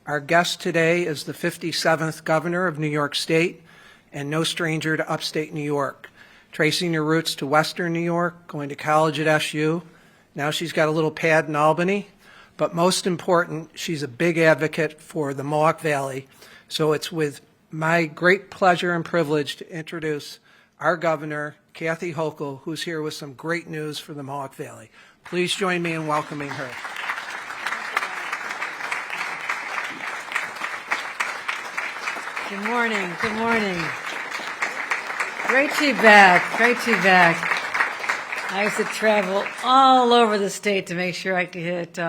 Our guest today is the 57th Governor of New York State and no stranger to upstate New York. Tracing her roots to Western New York, going to college at SU. Now she's got a little pad in Albany. But most important, she's a big advocate for the Mohawk Valley. So it's with my great pleasure and privilege to introduce our Governor, Kathy Hochul, who's here with some great news for the Mohawk Valley. Please join me in welcoming her. Good morning. Good morning. Great to be back. Great to be back. I used to travel all over the state to make sure I could hit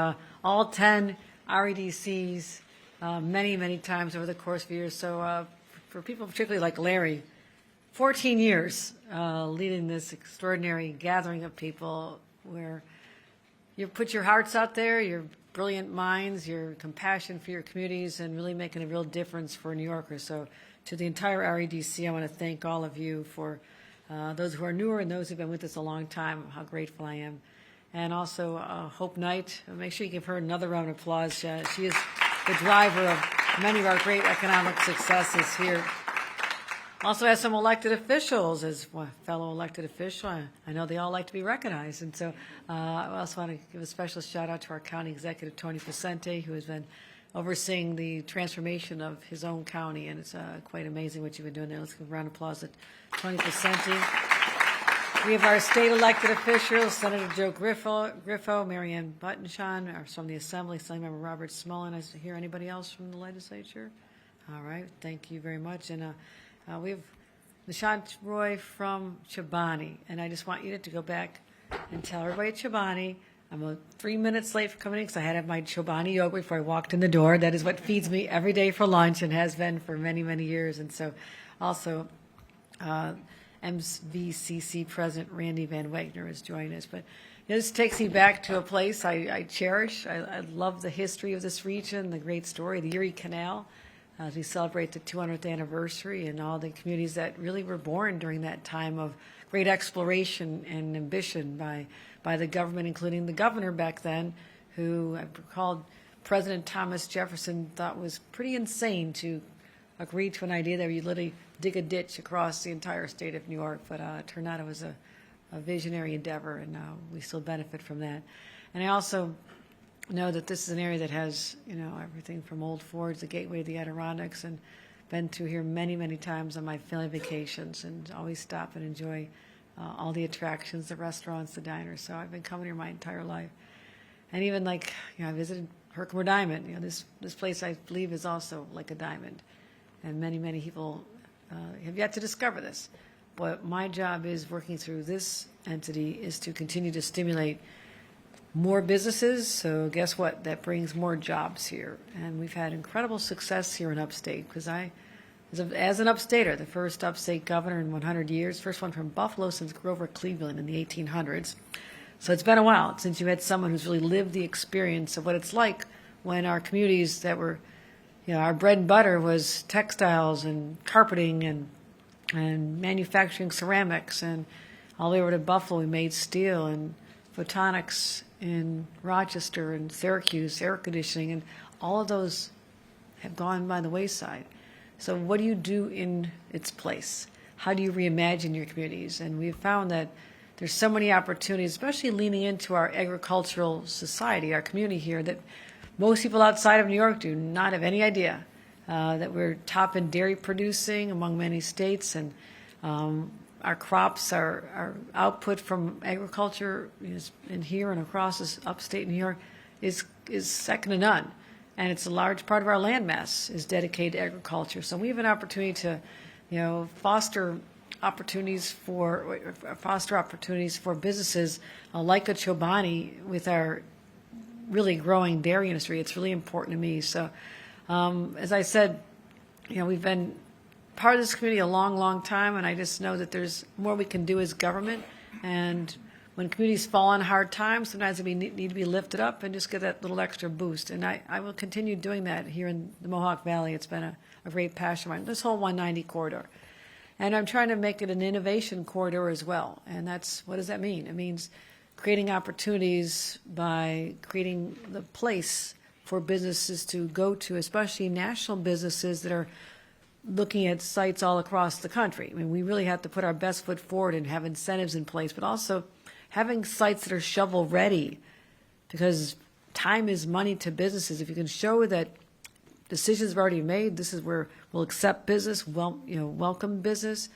all 10 REDCs many, many times over the course of years. So for people particularly like Larry, 14 years leading this extraordinary gathering of people where you put your hearts out there, your brilliant minds, your compassion for your communities, and really making a real difference for New Yorkers. So to the entire REDC, I want to thank all of you for those who are newer and those who have been with us a long time, how grateful I am. And also Hope Knight, make sure you give her another round of applause. She is the driver of many of our great economic successes here. Also has some elected officials as a fellow elected official. I know they all like to be recognized. And so I also want to give a special shout out to our county executive, Tony Facente, who has been overseeing the transformation of his own county. And it's quite amazing what you've been doing there. Let's give a round of applause to Tony Facente. We have our state elected officials, Senator Joe Griffo, Marianne Buttonshaw, from the Assembly, Assembly Member Robert Smullen. I hear anybody else from the legislature? All right, thank you very much. And we have Nishant Roy from Chobani, and I just want you to go back and tell everybody at Chobani, I'm 3 minutes late for coming in because I had to have my Chobani yogurt before I walked in the door. That is what feeds me every day for lunch and has been for many, many years. And so also MVCC President Randy Van Wagner is joining us. But this takes me back to a place I cherish. I love the history of this region, the great story, the Erie Canal. As we celebrate the 200th anniversary and all the communities that really were born during that time of great exploration and ambition by the government, including the governor back then, who I recall President Thomas Jefferson thought was pretty insane to agree to an idea that you'd literally dig a ditch across the entire state of New York. But it turned out it was a visionary endeavor, and we still benefit from that. And I also know that this is an area that has, everything from Old Forge, the gateway to the Adirondacks, and been through here many, many times on my family vacations, and always stop and enjoy all the attractions, the restaurants, the diners. So I've been coming here my entire life. And even I visited Herkimer Diamond. This place I believe is also like a diamond. And many, many people have yet to discover this. But my job is working through this entity is to continue to stimulate more businesses, so guess what? That brings more jobs here. And we've had incredible success here in upstate because as an upstater, the first upstate governor in 100 years, first one from Buffalo since Grover Cleveland in the 1800s. So it's been a while since you had someone who's really lived the experience of what it's like when our communities that were, our bread and butter was textiles and carpeting and manufacturing ceramics, and all the way over to Buffalo we made steel and photonics in Rochester and Syracuse, air conditioning, and all of those have gone by the wayside. So what do you do in its place? How do you reimagine your communities? And we've found that there's so many opportunities, especially leaning into our agricultural society, our community here, that most people outside of New York do not have any idea that we're top in dairy producing among many states, and our crops, our output from agriculture in here and across this upstate New York is second to none. And it's a large part of our landmass is dedicated to agriculture. So we have an opportunity to, foster opportunities for businesses like a Chobani with our really growing dairy industry. It's really important to me. So as I said, we've been part of this community a long, long time, and I just know that there's more we can do as government. And when communities fall on hard times, sometimes we need to be lifted up and just get that little extra boost. And I will continue doing that here in the Mohawk Valley. It's been a great passion of mine, this whole 190 corridor. And I'm trying to make it an innovation corridor as well. And what does that mean? It means creating opportunities by creating the place for businesses to go to, especially national businesses that are looking at sites all across the country. I mean, we really have to put our best foot forward and have incentives in place, but also having sites that are shovel-ready, because time is money to businesses. If you can show that decisions are already made, this is where we'll accept business, welcome business,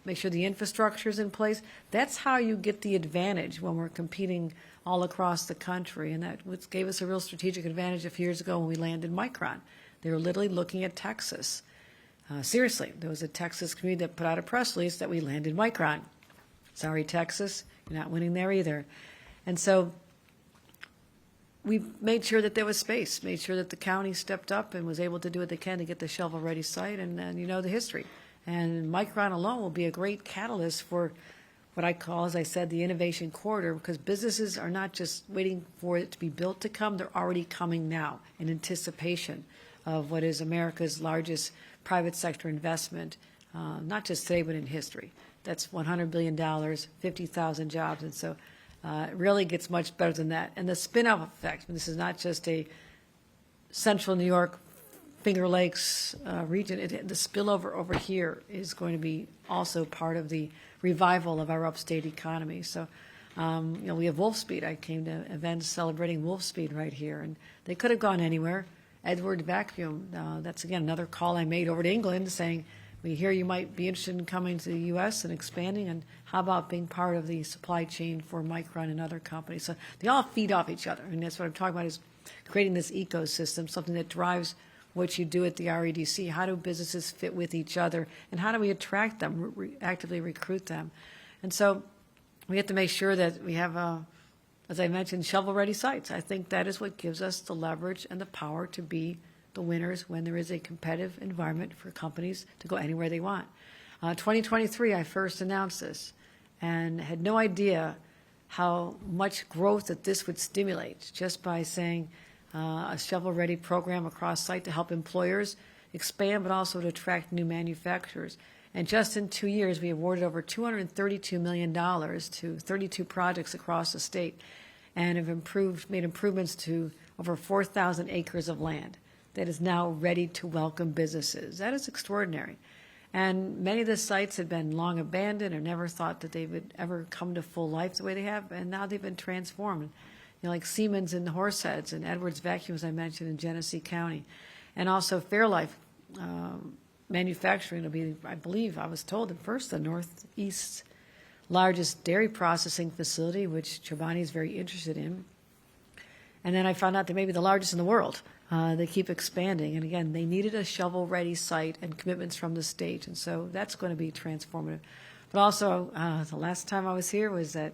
make sure the infrastructure is in place. That's how you get the advantage when we're competing all across the country, and that gave us a real strategic advantage a few years ago when we landed Micron. They were literally looking at Texas. Seriously, there was a Texas community that put out a press release that we landed Micron. Sorry, Texas, you're not winning there either. And so we made sure that there was space, made sure that the county stepped up and was able to do what they can to get the shovel-ready site, and you know the history. And Micron alone will be a great catalyst for what I call, as I said, the innovation corridor, because businesses are not just waiting for it to be built to come, they're already coming now in anticipation of what is America's largest private sector investment, not just today, but in history. That's $100 billion, 50,000 jobs, and so it really gets much better than that. And the spin-off effect, this is not just a central New York, Finger Lakes region, the spillover over here is going to be also part of the revival of our upstate economy. So, we have Wolf Speed. I came to events celebrating Wolf Speed right here, and they could have gone anywhere. Edward Vacuum, that's again another call I made over to England saying, we hear you might be interested in coming to the U.S. and expanding, and how about being part of the supply chain for Micron and other companies? So they all feed off each other, and that's what I'm talking about, is creating this ecosystem, something that drives what you do at the REDC. How do businesses fit with each other, and how do we attract them, actively recruit them? And so we have to make sure that we have, as I mentioned, shovel-ready sites. I think that is what gives us the leverage and the power to be the winners when there is a competitive environment for companies to go anywhere they want. 2023, I first announced this and had no idea how much growth that this would stimulate just by saying a shovel-ready program across site to help employers expand, but also to attract new manufacturers. And just in 2 years, we awarded over $232 million to 32 projects across the state, and have made improvements to over 4,000 acres of land that is now ready to welcome businesses. That is extraordinary. And many of the sites had been long abandoned or never thought that they would ever come to full life the way they have, and now they've been transformed. Like Siemens in Horseheads and Edwards Vacuum, as I mentioned, in Genesee County. And also Fairlife Manufacturing will be, I believe, I was told at first, the Northeast's largest dairy processing facility, which Chobani is very interested in. And then I found out they may be the largest in the world. They keep expanding. And again, they needed a shovel-ready site and commitments from the state. And so that's going to be transformative. But also, the last time I was here was that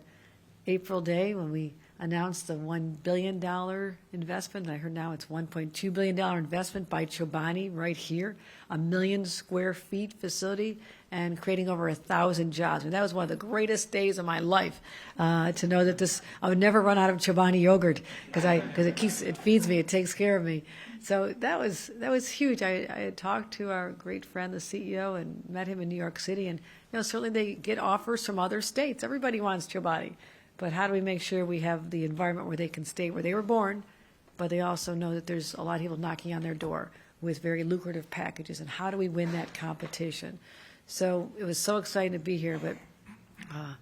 April Day when we announced the $1 billion investment. I heard now it's $1.2 billion investment by Chobani right here, 1 million square feet facility, and creating over 1,000 jobs. And that was one of the greatest days of my life, to know that I would never run out of Chobani yogurt because it feeds me, it takes care of me. So that was huge. I had talked to our great friend, the CEO, and met him in New York City. And certainly they get offers from other states. Everybody wants Chobani. But how do we make sure we have the environment where they can stay where they were born, but they also know that there's a lot of people knocking on their door with very lucrative packages, and how do we win that competition? So it was so exciting to be here, but I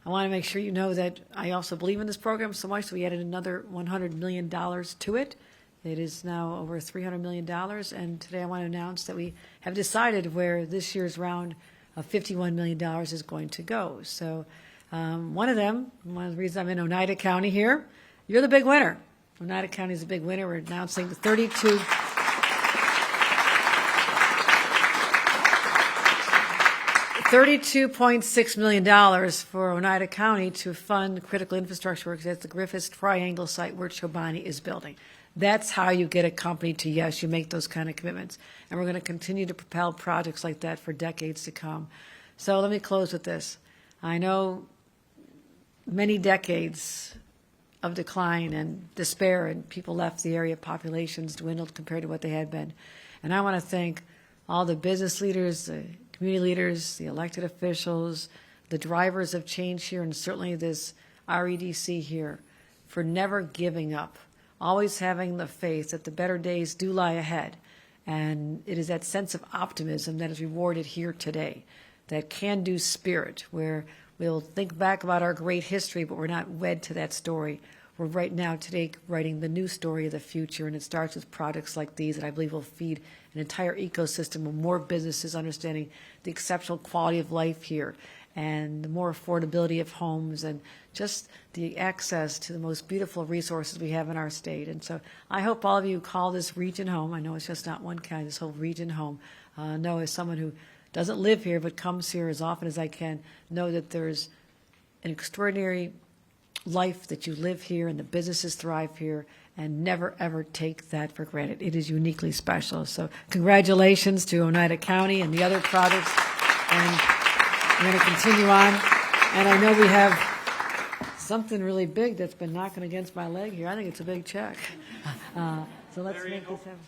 want to make sure you know that I also believe in this program so much that we added another $100 million to it. It is now over $300 million, and today I want to announce that we have decided where this year's round of $51 million is going to go. So one of the reasons I'm in Oneida County here, you're the big winner. Oneida County is the big winner. We're announcing the $32.6 million for Oneida County to fund critical infrastructure works at the Griffiths Triangle site where Chobani is building. That's how you get a company to yes, you make those kind of commitments. And we're going to continue to propel projects like that for decades to come. So let me close with this. I know many decades of decline and despair, and people left the area, populations dwindled compared to what they had been. And I want to thank all the business leaders, the community leaders, the elected officials, the drivers of change here, and certainly this REDC here, for never giving up always having the faith that the better days do lie ahead. And it is that sense of optimism that is rewarded here today, that can-do spirit, where we'll think back about our great history, but we're not wed to that story. We're right now today writing the new story of the future, and it starts with products like these that I believe will feed an entire ecosystem of more businesses understanding the exceptional quality of life here and the more affordability of homes and just the access to the most beautiful resources we have in our state. And so I hope all of you call this region home. I know it's just not one county, this whole region home. Know as someone who doesn't live here but comes here as often as I can, know that there's an extraordinary life that you live here and the businesses thrive here, and never ever take that for granted. It is uniquely special. So congratulations to Oneida County and the other products, and we're going to continue on. And I know we have something really big that's been knocking against my leg here. I think it's a big check. So let's make this happen.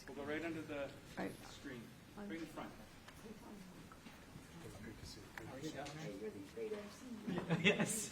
We'll go right under the Right. screen, right in front. Yes.